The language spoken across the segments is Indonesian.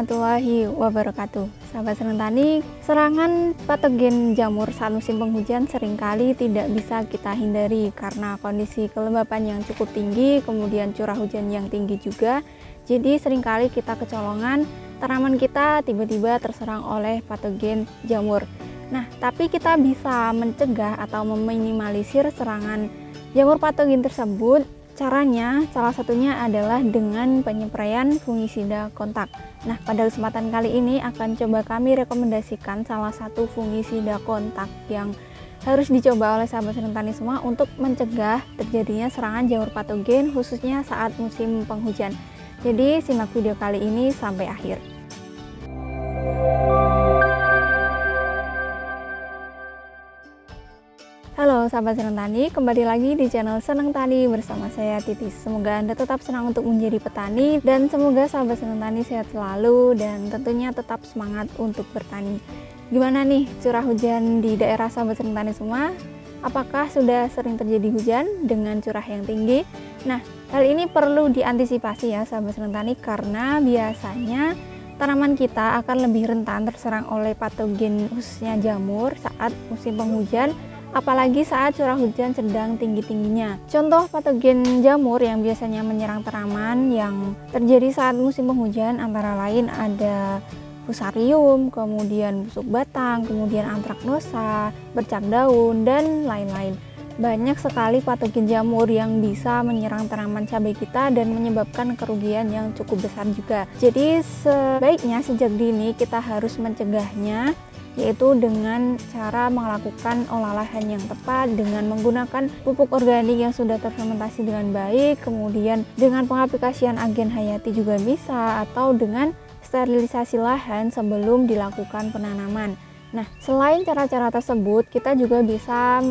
warahmatullahi wabarakatuh. Sahabat Seneng Tani, serangan patogen jamur saat musim penghujan seringkali tidak bisa kita hindari karena kondisi kelembapan yang cukup tinggi, kemudian curah hujan yang tinggi juga. Jadi seringkali kita kecolongan, tanaman kita tiba-tiba terserang oleh patogen jamur. Nah, tapi kita bisa mencegah atau meminimalisir serangan jamur patogen tersebut. Caranya salah satunya adalah dengan penyepraian fungisida kontak. Nah, pada kesempatan kali ini akan coba kami rekomendasikan salah satu fungisida kontak yang harus dicoba oleh sahabat Seneng Tani semua untuk mencegah terjadinya serangan jamur patogen khususnya saat musim penghujan. Jadi simak video kali ini sampai akhir. Halo sahabat Seneng Tani, kembali lagi di channel Seneng Tani bersama saya Titis. Semoga Anda tetap senang untuk menjadi petani dan semoga sahabat Seneng Tani sehat selalu dan tentunya tetap semangat untuk bertani. Gimana nih curah hujan di daerah sahabat Seneng Tani semua? Apakah sudah sering terjadi hujan dengan curah yang tinggi? Nah, hal ini perlu diantisipasi ya sahabat Seneng Tani karena biasanya tanaman kita akan lebih rentan terserang oleh patogen khususnya jamur saat musim penghujan, apalagi saat curah hujan sedang tinggi-tingginya. Contoh patogen jamur yang biasanya menyerang tanaman yang terjadi saat musim penghujan antara lain ada fusarium, kemudian busuk batang, kemudian antraknosa, bercak daun, dan lain-lain. Banyak sekali patogen jamur yang bisa menyerang tanaman cabai kita dan menyebabkan kerugian yang cukup besar juga. Jadi sebaiknya sejak dini kita harus mencegahnya, yaitu dengan cara melakukan olah lahan yang tepat dengan menggunakan pupuk organik yang sudah terfermentasi dengan baik, kemudian dengan pengaplikasian agen hayati juga bisa, atau dengan sterilisasi lahan sebelum dilakukan penanaman. Nah, selain cara-cara tersebut, kita juga bisa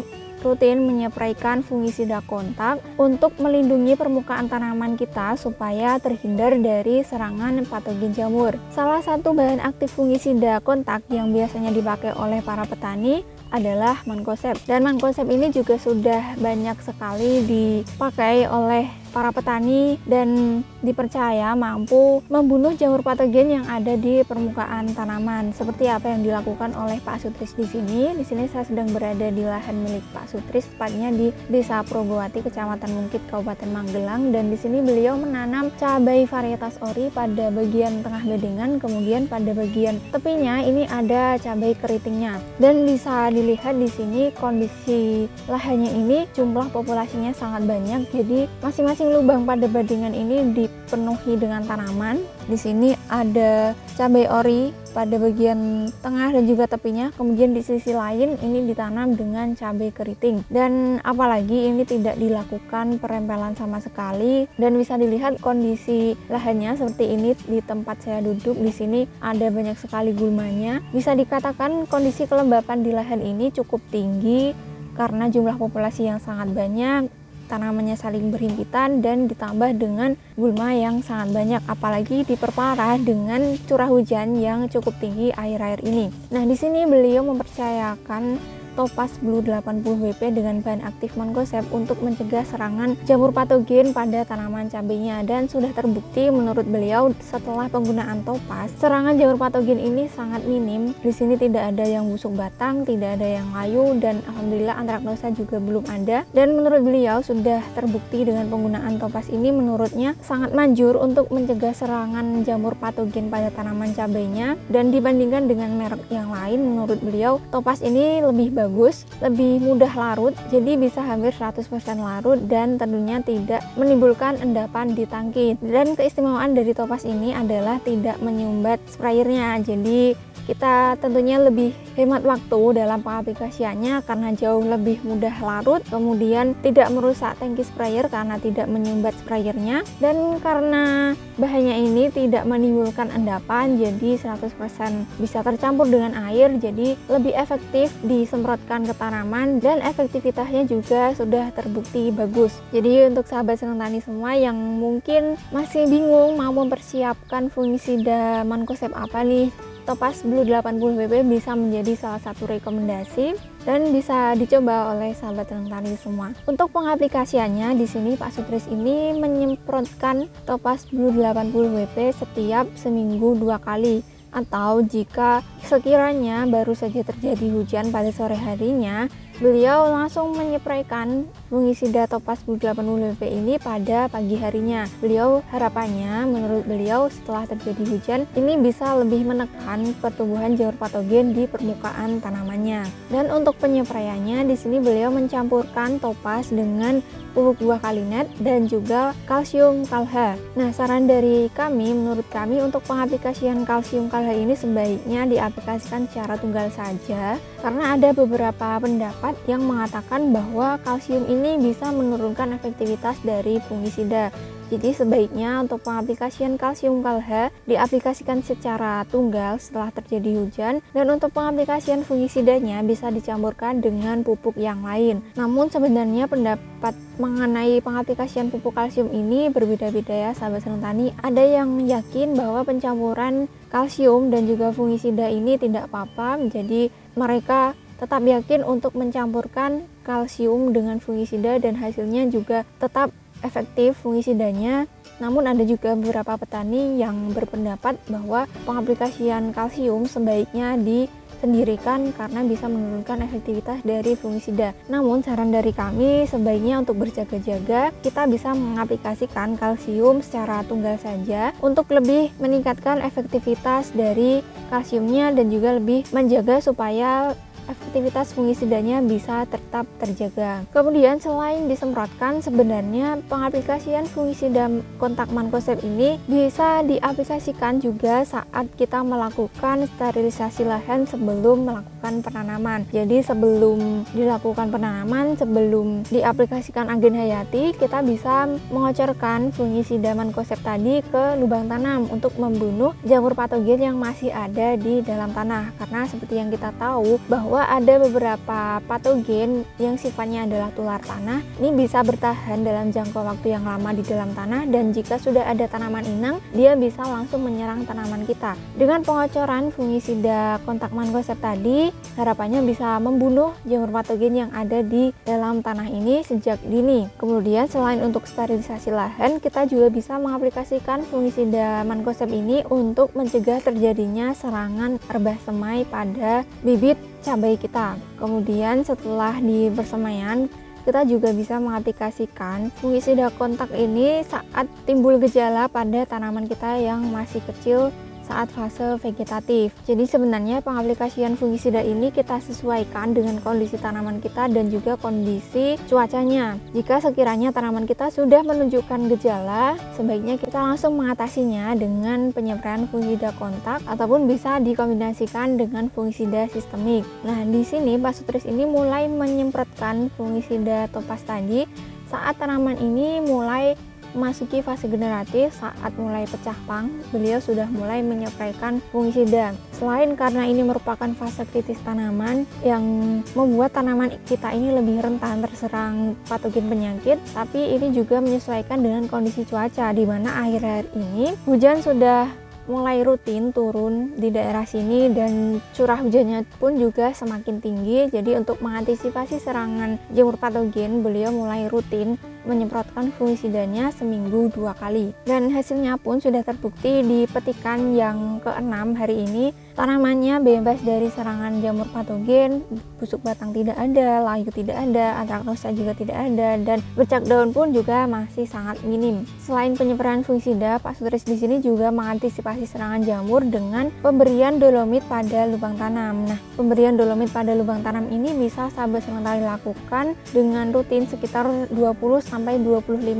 rutin menyepraikan fungisida kontak untuk melindungi permukaan tanaman kita supaya terhindar dari serangan patogen jamur. Salah satu bahan aktif fungisida kontak yang biasanya dipakai oleh para petani adalah mancozeb, dan mancozeb ini juga sudah banyak sekali dipakai oleh para petani dan dipercaya mampu membunuh jamur patogen yang ada di permukaan tanaman. Seperti apa yang dilakukan oleh Pak Sutris di sini. Di sini saya sedang berada di lahan milik Pak Sutris, tepatnya di Desa Progowati, Kecamatan Mungkit, Kabupaten Magelang. Dan di sini beliau menanam cabai varietas ori pada bagian tengah bedengan, kemudian pada bagian tepinya ini ada cabai keritingnya. Dan bisa dilihat di sini kondisi lahannya ini jumlah populasinya sangat banyak. Jadi masing-masing lubang pada bedengan ini dipenuhi dengan tanaman. Di sini ada cabai ori pada bagian tengah dan juga tepinya, kemudian di sisi lain ini ditanam dengan cabai keriting. Dan apalagi ini tidak dilakukan perempelan sama sekali, dan bisa dilihat kondisi lahannya seperti ini di tempat saya duduk. Di sini ada banyak sekali gulmanya. Bisa dikatakan kondisi kelembapan di lahan ini cukup tinggi karena jumlah populasi yang sangat banyak, tanamannya saling berhimpitan, dan ditambah dengan gulma yang sangat banyak, apalagi diperparah dengan curah hujan yang cukup tinggi akhir-akhir ini. Nah, di sini beliau mempercayakan Topaz Blue 80 WP dengan bahan aktif mancozeb untuk mencegah serangan jamur patogen pada tanaman cabainya, dan sudah terbukti menurut beliau setelah penggunaan Topaz, serangan jamur patogen ini sangat minim. Di sini tidak ada yang busuk batang, tidak ada yang layu, dan alhamdulillah antraknosa juga belum ada. Dan menurut beliau sudah terbukti dengan penggunaan Topaz ini menurutnya sangat manjur untuk mencegah serangan jamur patogen pada tanaman cabainya. Dan dibandingkan dengan merek yang lain, menurut beliau Topaz ini lebih bagus, lebih mudah larut, jadi bisa hampir 100% larut dan tentunya tidak menimbulkan endapan di tangki. Dan keistimewaan dari Topaz ini adalah tidak menyumbat sprayernya, jadi kita tentunya lebih hemat waktu dalam pengaplikasiannya karena jauh lebih mudah larut, kemudian tidak merusak tangki sprayer karena tidak menyumbat sprayernya, dan karena bahannya ini tidak menimbulkan endapan, jadi 100% bisa tercampur dengan air, jadi lebih efektif disemprotkan ke tanaman dan efektivitasnya juga sudah terbukti bagus. Jadi untuk sahabat Seneng Tani semua yang mungkin masih bingung mau mempersiapkan fungisida mancozeb apa nih Topaz Blue 80 WP bisa menjadi salah satu rekomendasi dan bisa dicoba oleh sahabat senang tani semua. Untuk pengaplikasiannya di sini Pak Sutris ini menyemprotkan Topaz Blue 80 WP setiap seminggu 2 kali, atau jika sekiranya baru saja terjadi hujan pada sore harinya, beliau langsung menyemprotkan fungisida Topaz Blue 80 WP ini pada pagi harinya. Beliau harapannya, menurut beliau, setelah terjadi hujan ini bisa lebih menekan pertumbuhan jamur patogen di permukaan tanamannya. Dan untuk penyepraiannya di sini beliau mencampurkan Topaz dengan pupuk buah kalinet dan juga kalsium kalha. Nah, saran dari kami, menurut kami untuk pengaplikasian kalsium kalha ini sebaiknya diaplikasikan secara tunggal saja, karena ada beberapa pendapat yang mengatakan bahwa kalsium ini bisa menurunkan efektivitas dari fungisida. Jadi sebaiknya untuk pengaplikasian kalsium kalha diaplikasikan secara tunggal setelah terjadi hujan, dan untuk pengaplikasian fungisidanya bisa dicampurkan dengan pupuk yang lain. Namun sebenarnya pendapat mengenai pengaplikasian pupuk kalsium ini berbeda-beda ya sahabat senang tani. Ada yang yakin bahwa pencampuran kalsium dan juga fungisida ini tidak apa-apa, jadi mereka tetap yakin untuk mencampurkan kalsium dengan fungisida dan hasilnya juga tetap efektif fungisidanya. Namun ada juga beberapa petani yang berpendapat bahwa pengaplikasian kalsium sebaiknya disendirikan karena bisa menurunkan efektivitas dari fungisida. Namun saran dari kami sebaiknya untuk berjaga-jaga kita bisa mengaplikasikan kalsium secara tunggal saja untuk lebih meningkatkan efektivitas dari kalsiumnya dan juga lebih menjaga supaya efektivitas fungisidanya bisa tetap terjaga. Kemudian selain disemprotkan, sebenarnya pengaplikasian fungisida kontak mancozeb ini bisa diaplikasikan juga saat kita melakukan sterilisasi lahan sebelum melakukan penanaman. Jadi sebelum dilakukan penanaman, sebelum diaplikasikan agen hayati, kita bisa mengocorkan fungisida mancozeb tadi ke lubang tanam untuk membunuh jamur patogen yang masih ada di dalam tanah. Karena seperti yang kita tahu bahwa ada beberapa patogen yang sifatnya adalah tular tanah, ini bisa bertahan dalam jangka waktu yang lama di dalam tanah, dan jika sudah ada tanaman inang, dia bisa langsung menyerang tanaman kita. Dengan pengocoran fungisida kontak mancozeb tadi, harapannya bisa membunuh jamur patogen yang ada di dalam tanah ini sejak dini. Kemudian selain untuk sterilisasi lahan, kita juga bisa mengaplikasikan fungisida mancozeb ini untuk mencegah terjadinya serangan rebah semai pada bibit cabai kita. Kemudian setelah di persemaian, kita juga bisa mengaplikasikan fungisida kontak ini saat timbul gejala pada tanaman kita yang masih kecil saat fase vegetatif. Jadi sebenarnya pengaplikasian fungisida ini kita sesuaikan dengan kondisi tanaman kita dan juga kondisi cuacanya. Jika sekiranya tanaman kita sudah menunjukkan gejala, sebaiknya kita langsung mengatasinya dengan penyempraian fungisida kontak ataupun bisa dikombinasikan dengan fungisida sistemik. Nah, di sini Pak Sutris ini mulai menyemprotkan fungisida Topaz tadi saat tanaman ini mulai memasuki fase generatif. Saat mulai pecah pang, beliau sudah mulai menyemprotkan fungisida. Selain karena ini merupakan fase kritis tanaman yang membuat tanaman kita ini lebih rentan terserang patogen penyakit, tapi ini juga menyesuaikan dengan kondisi cuaca, di mana akhir-akhir ini hujan sudah mulai rutin turun di daerah sini dan curah hujannya pun juga semakin tinggi. Jadi untuk mengantisipasi serangan jamur patogen, beliau mulai rutin menyemprotkan fungisidanya seminggu 2 kali, dan hasilnya pun sudah terbukti di petikan yang ke-6 hari ini. Tanamannya bebas dari serangan jamur patogen, busuk batang tidak ada, layu tidak ada, antraknosa juga tidak ada, dan bercak daun pun juga masih sangat minim. Selain penyemprotan fungisida, Pak Sutris di sini juga mengantisipasi serangan jamur dengan pemberian dolomit pada lubang tanam. Nah, pemberian dolomit pada lubang tanam ini bisa sahabat sementara dilakukan dengan rutin sekitar 20-25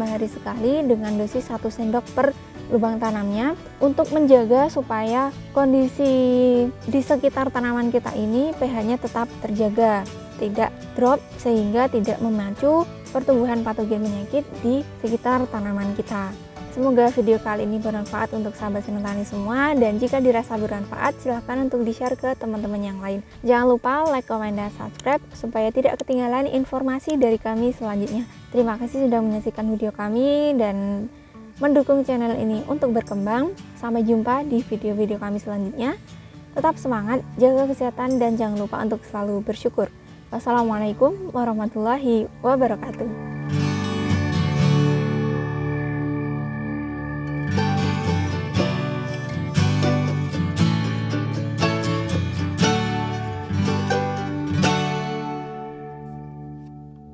hari sekali dengan dosis 1 sendok per lubang tanamnya, untuk menjaga supaya kondisi di sekitar tanaman kita ini pH-nya tetap terjaga, tidak drop, sehingga tidak memacu pertumbuhan patogen penyakit di sekitar tanaman kita. Semoga video kali ini bermanfaat untuk sahabat senang tani semua, dan jika dirasa bermanfaat silahkan untuk di-share ke teman-teman yang lain. Jangan lupa like, comment, dan subscribe supaya tidak ketinggalan informasi dari kami selanjutnya. Terima kasih sudah menyaksikan video kami dan mendukung channel ini untuk berkembang. Sampai jumpa di video-video kami selanjutnya. Tetap semangat, jaga kesehatan, dan jangan lupa untuk selalu bersyukur. Wassalamualaikum warahmatullahi wabarakatuh.